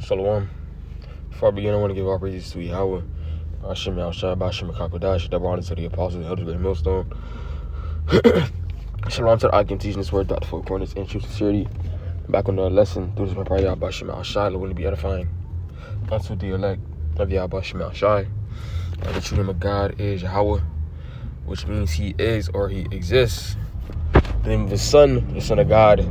Shalom. Before I begin, I want to give all praises to Yahweh. Hashem Yahushua, Bashem Kakadash, double honor to the apostles, elders, great millstone. Shalom to the I can teaching this word, Dr. Four Corners, and true sincerity. Back on the lesson, through this my prayer, Bashem Yahushua, Lord, will be edifying unto the elect of Yahweh Bashem Yahushua. The true name of God is Yahweh, which means He is or He exists. The name of the Son of God,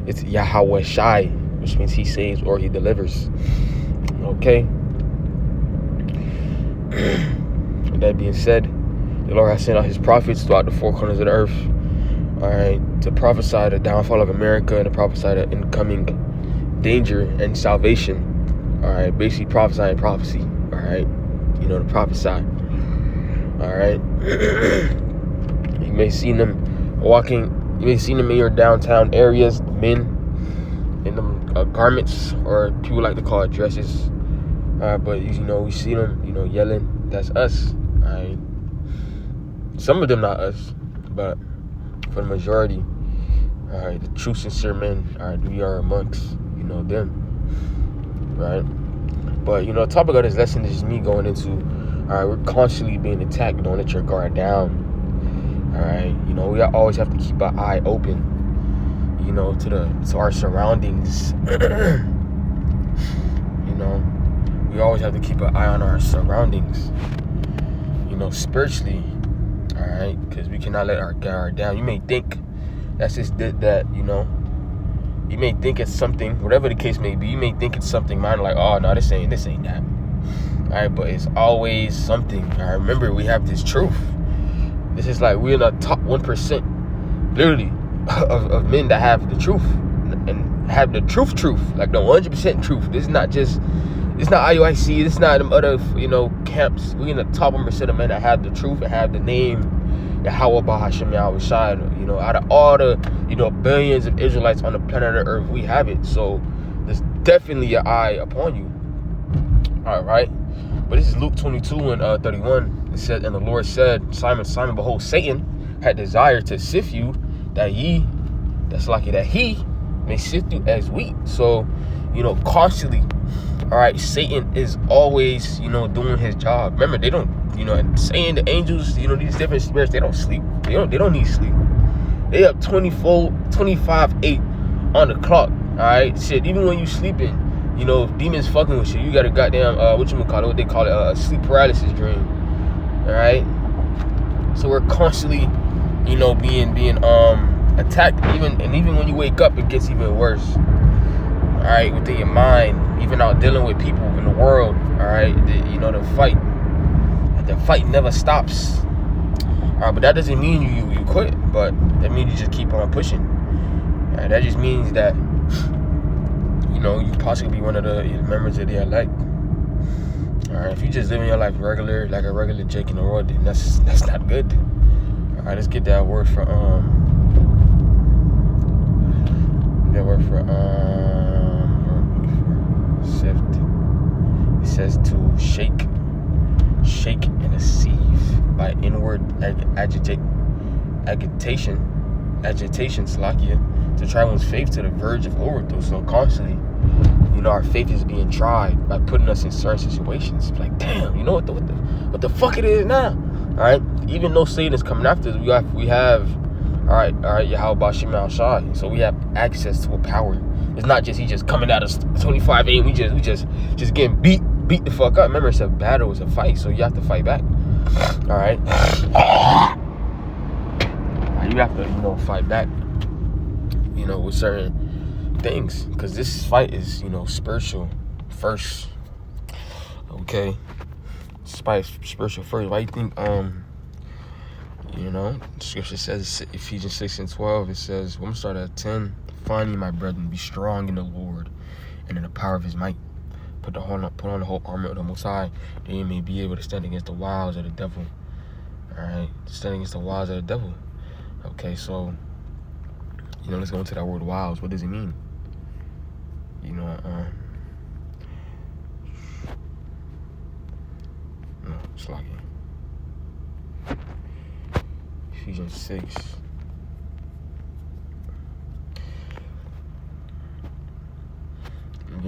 it's Yahweh Shai, which means He saves or He delivers. Okay. With that being said, the Lord has sent out His prophets throughout the four corners of the earth, all right, to prophesy the downfall of America and to prophesy the incoming danger and salvation. All right, basically prophesying prophecy. All right, to prophesy. All right. You may see them walking. You may see them in your downtown areas, men in them garments, or people like to call it dresses. But we see them, yelling. That's us. All right. Some of them not us, but for the majority, all right, the true sincere men, all right, we are amongst, them, right? But the topic of this lesson is just me going into, all right, we're constantly being attacked. Don't let your guard down. All right, we always have to keep our eye open, to our surroundings. We always have to keep an eye on our surroundings, spiritually, all right, because we cannot let our guard down. You may think that's just that, you may think it's something, whatever the case may be, you may think it's something minor, like, oh, no, this ain't that, all right, but it's always something. I remember we have this truth. This is like we're in the top 1%, literally, of men that have the truth, and have the truth, like the 100% truth. This is not just, it's not IUIC, this is not them other, camps. We in the top 1% of men that have the truth and have the name Yahweh Bahashem Yahushua. Out of all the, billions of Israelites on the planet of Earth, we have it. So there's definitely an eye upon you. All right. But this is Luke 22 and 31. It said, and the Lord said, Simon, Simon, behold, Satan had desired to sift you, that he may sift you as wheat. So, constantly, all right, Satan is always, doing his job. Remember, they don't, saying the angels, these different spirits, they don't sleep. They don't need sleep. They up 25/8 on the clock. All right, shit. Even when you sleeping, demons fucking with you. You got a goddamn what they call it, a sleep paralysis dream. All right. So we're constantly, being attacked. Even when you wake up, it gets even worse. All right, within your mind, even out dealing with people in the world. All right, the fight never stops. All right, but that doesn't mean you quit. But that means you just keep on pushing. All right, that just means that you possibly be one of the members of the elect. All right, if you just living your life regular, like a regular Jake in the world, then that's not good. All right, let's get that word for sift. It says to shake and deceive by inward agitation, Slakia, to try one's faith to the verge of overthrow. So constantly, our faith is being tried by putting us in certain situations. Like, damn, what the fuck it is now? All right, even though Satan is coming after us, we have, all right, Yahweh Bashem Yahushua. So we have access to a power. It's not just he just coming at us 25/8. We just getting beat the fuck up. Remember, it's a battle, it's a fight, so you have to fight back. All right, you have to fight back. With certain things, because this fight is spiritual first. Okay, spiritual first. Why you think scripture says, Ephesians 6:12, it says, I'm gonna start at 10. Finally, my brethren, be strong in the Lord and in the power of his might. Put on the whole armor of the Most High, that you may be able to stand against the wiles of the devil. All right, stand against the wiles of the devil. Okay, so let's go into that word wiles. What does it mean? It's like Ephesians 6.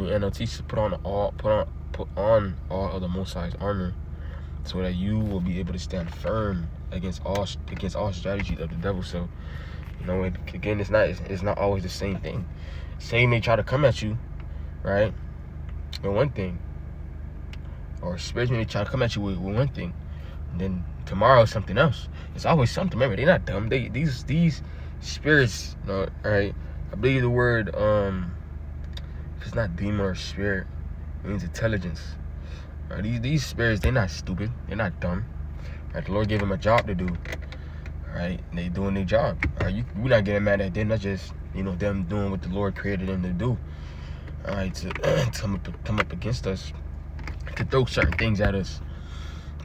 NLT says put on all of the Most High's armor, so that you will be able to stand firm against all strategies of the devil. So, you know, again, it's not always the same thing. Satan may try to come at you, right, with one thing, or spirits may try to come at you with one thing, and then tomorrow is something else. It's always something. Remember, they're not dumb. These spirits, you know, right? I believe the word if it's not demon or spirit, it means intelligence. Right? These spirits, they're not stupid. They're not dumb. Right? The Lord gave them a job to do. Right? And they doing their job. Right? We're not getting mad at them. That's just, you know, them doing what the Lord created them to do. All right, to come up against us, to throw certain things at us.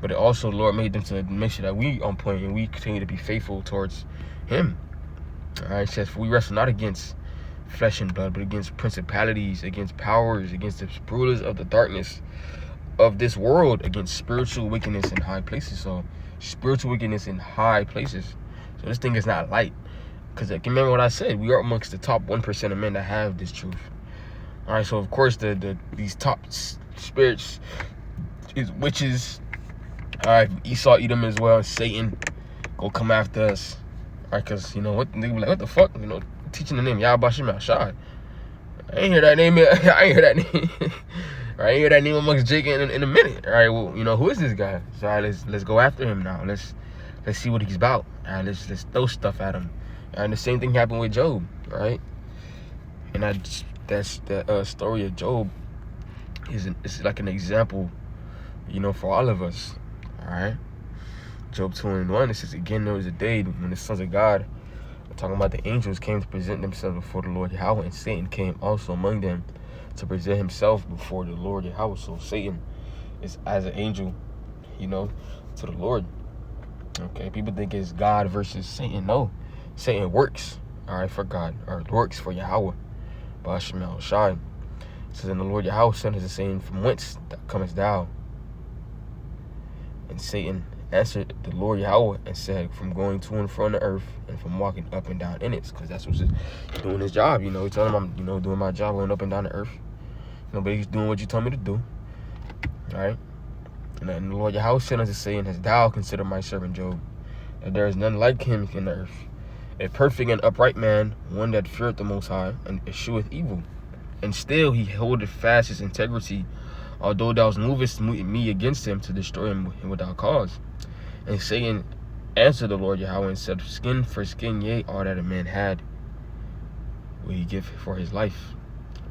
But it also, the Lord made them to make sure that we on point and we continue to be faithful towards Him. All right, it says, for we wrestle not against flesh and blood, but against principalities, against powers, against the rulers of the darkness of this world, against spiritual wickedness in high places. So, spiritual wickedness in high places. So this thing is not light. Because remember what I said, we are amongst the top 1% of men that have this truth. All right, so of course these top spirits is witches. All right, Esau, Edom as well, and Satan go come after us. All right, because, you know, what they be like, what the fuck? You know, teaching the name Yahweh Shem Shai. I ain't hear that name. I ain't hear that name. I ain't hear that name amongst Jake in a minute. All right, well, you know, who is this guy? So all right, let's go after him now. Let's see what he's about. All right, let's throw stuff at him. And the same thing happened with Job, right? And that's the story of Job it's like an example, you know, for all of us. All right, Job 2:1, it says, again, there was a day when the sons of God, talking about the angels, came to present themselves before the Lord Yahweh, and Satan came also among them to present himself before the Lord Yahweh. So Satan is as an angel, you know, to the Lord. Okay, people think it's God versus Satan. No, Satan works, all right, for God, or works for Yahweh. Ba'ashem Shai. It says, and the Lord Yahweh said is the saying, from whence comest thou? And Satan answered the Lord Yahweh and said, from going to and from the earth, and from walking up and down in it. Because that's what's doing his job. You know, he's telling him I'm, you know, doing my job, going up and down the earth. You know, but he's doing what you told me to do. All right. And then the Lord Yahweh said unto saying, hast thou considered my servant Job, that there is none like him in the earth, a perfect and upright man, one that feareth the Most High, and escheweth evil. And still he holdeth fast his integrity, although thou movest me against him to destroy him without cause. And Satan answered the Lord Yahweh and said, skin for skin, yea, all that a man had will he give for his life.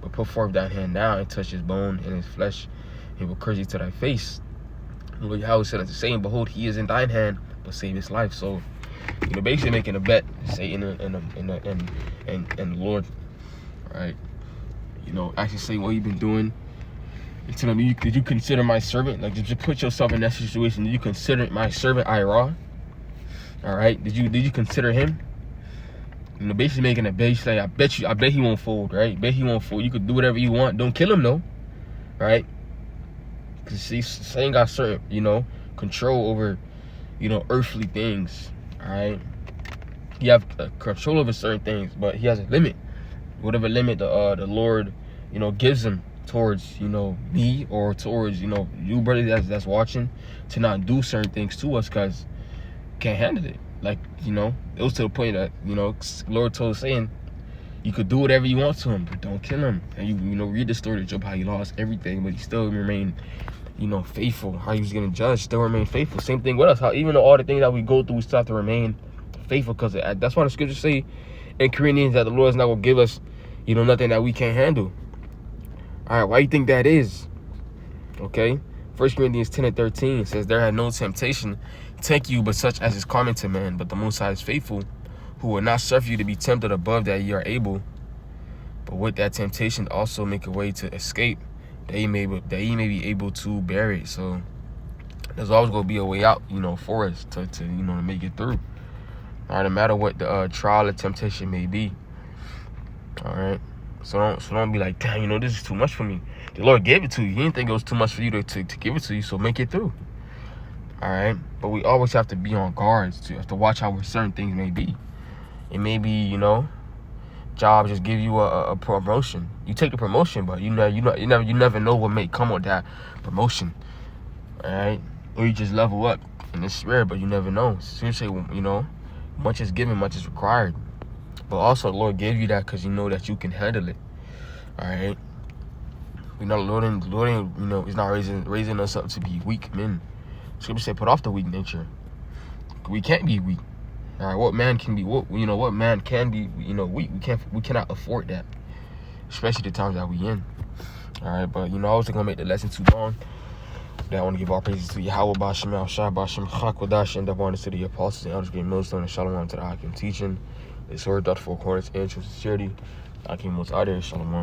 But put forth thine hand now and touch his bone and his flesh, he will curse thee to thy face. The Lord Yahweh said unto Satan, behold, he is in thine hand, but save his life. So, you know, basically making a bet, Satan and the Lord, right? You know, actually say what you've been doing. And tell him, did you consider my servant? Like, did you put yourself in that situation? Did you consider my servant Ira? All right, did you consider him? You know, basically making a bet. Like, I bet he won't fold, right? Bet he won't fold. You could do whatever you want. Don't kill him though, right? Because Satan got certain, you know, control over, you know, earthly things. All right, he have control over certain things, but he has a limit. Whatever limit the Lord, you know, gives him towards, you know, me or towards, you know, you brother that's watching, to not do certain things to us because can't handle it. Like, you know, it was to the point that, you know, Lord told Satan, you could do whatever you want to him, but don't kill him. And you know, read the story of Job, how he lost everything, but he still remained, you know, faithful. How he was getting judged, still remain faithful. Same thing with us. How even though all the things that we go through, we still have to remain faithful, because that's why the scriptures say in Corinthians that the Lord is not going to give us, you know, nothing that we can't handle. All right, why you think that is? Okay, 1 Corinthians 10:13 says, there had no temptation take you but such as is common to man, but the Most High is faithful, who will not suffer you to be tempted above that ye are able, but with that temptation also make a way to escape, that ye may be able to bear it. So there's always going to be a way out, you know, for us to you know, to make it through. All right, no matter what the trial or temptation may be. All right, so don't be like, damn, you know, this is too much for me. The Lord gave it to you. He didn't think it was too much for you to give it to you, so make it through. All right, but we always have to be on guard to watch how certain things may be. It may be, you know, job just give you a promotion. You take the promotion, but you never know what may come with that promotion. All right, or you just level up, and it's rare, but you never know. So you say, much is given, much is required. But also, the Lord gave you that because you know that you can handle it. All right. Lord, He's not raising us up to be weak men. Scripture say, put off the weak nature. We can't be weak. All right, what man can be? What man can be? Weak. We cannot afford that, especially the times that we in. All right, but I wasn't gonna make the lesson too long. I want to give all praises to Yahweh Bashem Al Shai Bashem Chakwadash and abundance to the apostles and elders, great millstone, and shalom to the Hakim teaching. This word, 4 corners, and true sincerity. Hakim was out there, shalom.